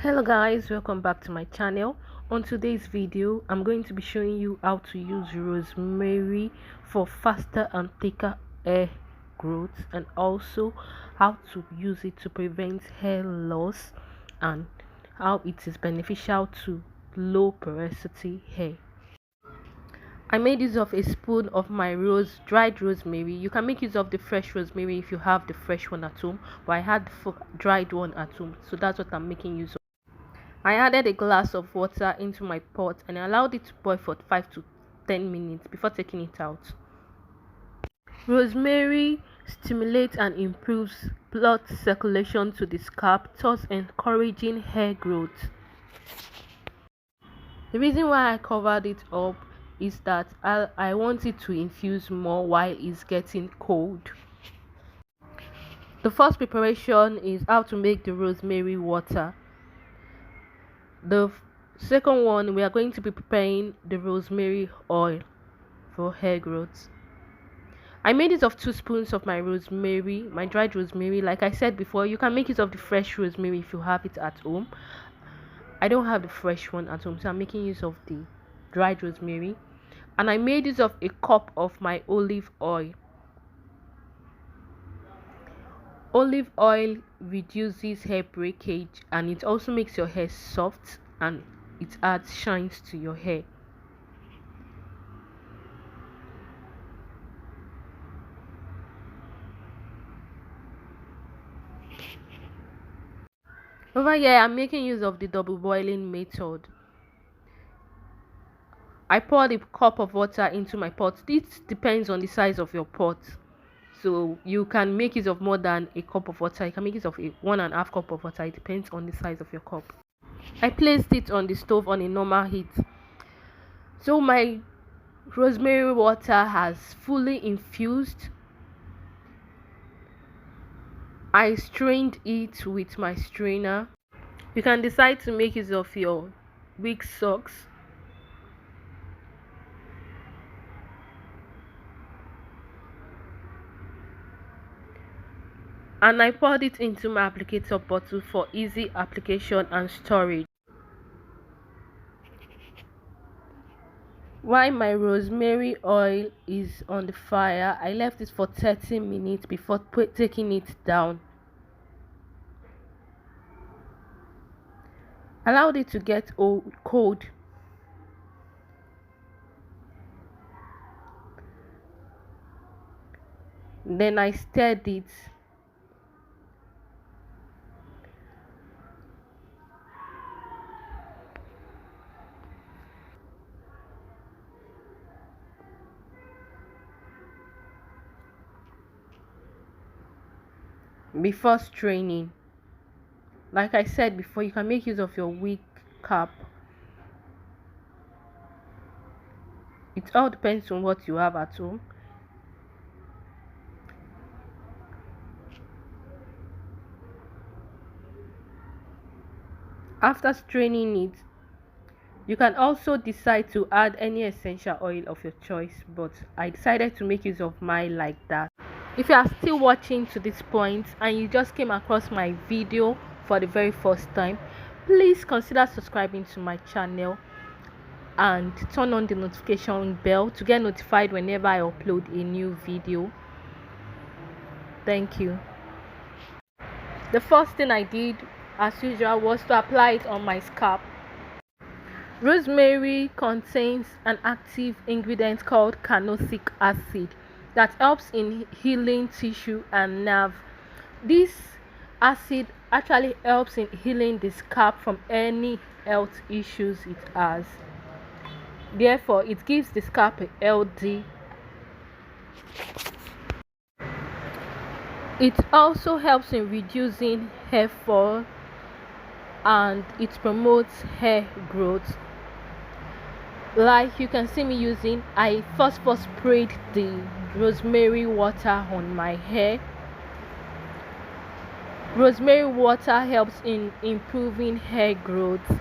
Hello guys, welcome back to my channel. On today's video I'm going to be showing you how to use rosemary for faster and thicker hair growth, and also how to use it to prevent hair loss and how it is beneficial to low porosity hair. I made use of a spoon of my dried rosemary. You can make use of the fresh rosemary if you have the fresh one at home, but I had the dried one at home, so that's what I'm making use of. I added a glass of water into my pot and I allowed it to boil for 5 to 10 minutes before taking it out. Rosemary stimulates and improves blood circulation to the scalp, thus encouraging hair growth. The reason why I covered it up is that I want it to infuse more while it's getting cold. The first preparation is how to make the rosemary water. The second one, we are going to be preparing the rosemary oil for hair growth. I made use of 2 spoons of my rosemary, my dried rosemary. Like I said before, you can make use of the fresh rosemary if you have it at home. I don't have the fresh one at home, so I'm making use of the dried rosemary. And I made use of a cup of my olive oil. Olive oil reduces hair breakage and it also makes your hair soft and it adds shines to your hair. Over here I'm making use of the double boiling method. I poured a cup of water into my pot. This depends on the size of your pot, so you can make use of more than a cup of water. You can make use of a 1.5 cup of water. It depends on the size of your cup. I placed it on the stove on a normal heat. So my rosemary water has fully infused. I strained it with my strainer. You can decide to make use of your wig socks. And I poured it into my applicator bottle for easy application and storage. While my rosemary oil is on the fire, I left it for 30 minutes before taking it down. Allowed it to get cold. Then I stirred it. Before straining. Like I said before, you can make use of your wig cap. It all depends on what you have at home. After straining it, you can also decide to add any essential oil of your choice, but I decided to make use of mine like that. If you are still watching to this point and you just came across my video for the very first time, please consider subscribing to my channel and turn on the notification bell to get notified whenever I upload a new video. Thank you. The first thing I did, as usual, was to apply it on my scalp. Rosemary contains an active ingredient called carnosic acid that helps in healing tissue and nerve. This acid actually helps in healing the scalp from any health issues it has. Therefore, it gives the scalp a healthy. It also helps in reducing hair fall and it promotes hair growth. Like you can see me using, I first sprayed the rosemary water on my hair. Rosemary water helps in improving hair growth,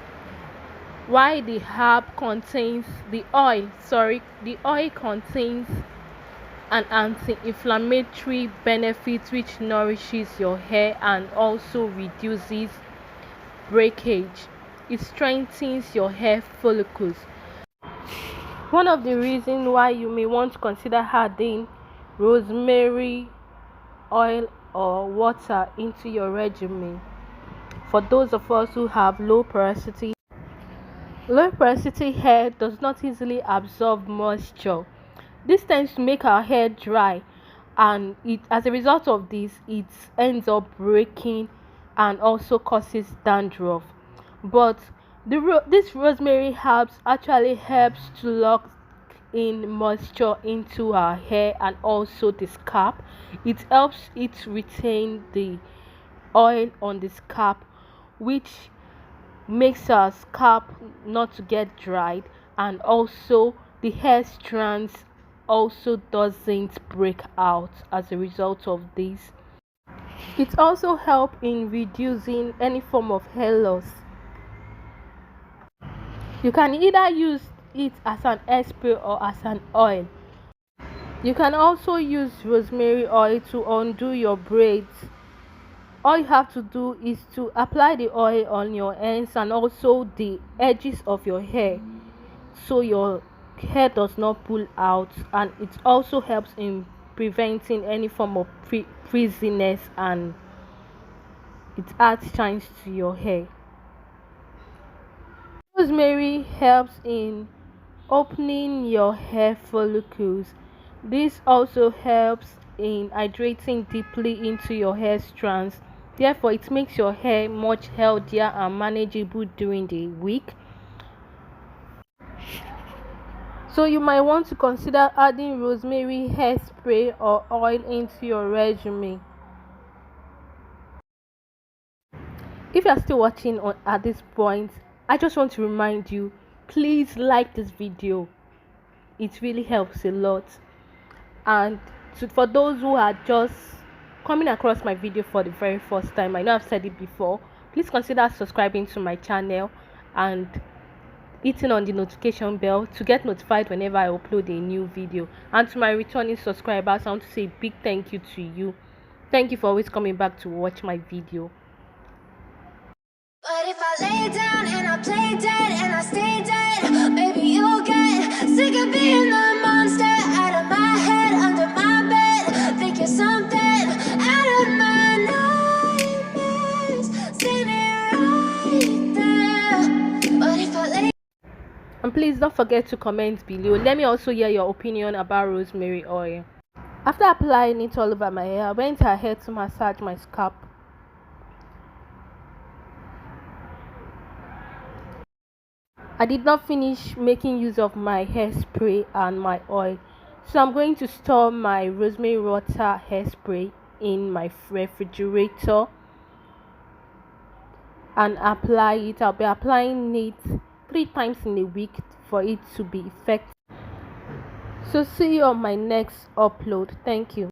while the oil contains an anti-inflammatory benefit which nourishes your hair and also reduces breakage. It strengthens your hair follicles. One of the reasons why you may want to consider adding rosemary oil or water into your regimen, for those of us who have low porosity hair does not easily absorb moisture. This tends to make our hair dry, and as a result of this, it ends up breaking and also causes dandruff. But this rosemary herbs actually helps to lock in moisture into our hair and also the scalp. It helps it retain the oil on the scalp, which makes our scalp not to get dried, and also the hair strands also doesn't break out as a result of this. It also helps in reducing any form of hair loss. You can either use it as an hair spray or as an oil. You can also use rosemary oil to undo your braids. All you have to do is to apply the oil on your ends and also the edges of your hair, so your hair does not pull out, and it also helps in preventing any form of frizziness, and it adds shines to your hair. Rosemary helps in opening your hair follicles. This also helps in hydrating deeply into your hair strands. Therefore, it makes your hair much healthier and manageable during the week. So you might want to consider adding rosemary hairspray or oil into your regimen. If you are still watching at this point, I just want to remind you, please like this video. It really helps a lot. And for those who are just coming across my video for the very first time, I know I've said it before, please consider subscribing to my channel and hitting on the notification bell to get notified whenever I upload a new video. And to my returning subscribers, I want to say a big thank you to you. Thank you for always coming back to watch my video. But if I lay down and I play dead and I stay dead, baby, you'll get sick of being the monster out of my head, under my bed. Think you're something out of my nightmares, standing right there. But if I lay. And please don't forget to comment below. Let me also hear your opinion about rosemary oil. After applying it all over my hair, I went ahead to massage my scalp. I did not finish making use of my hairspray and my oil, so I'm going to store my rosemary water hairspray in my refrigerator and apply it. I'll be applying it 3 times in a week for it to be effective. So see you on my next upload. Thank you.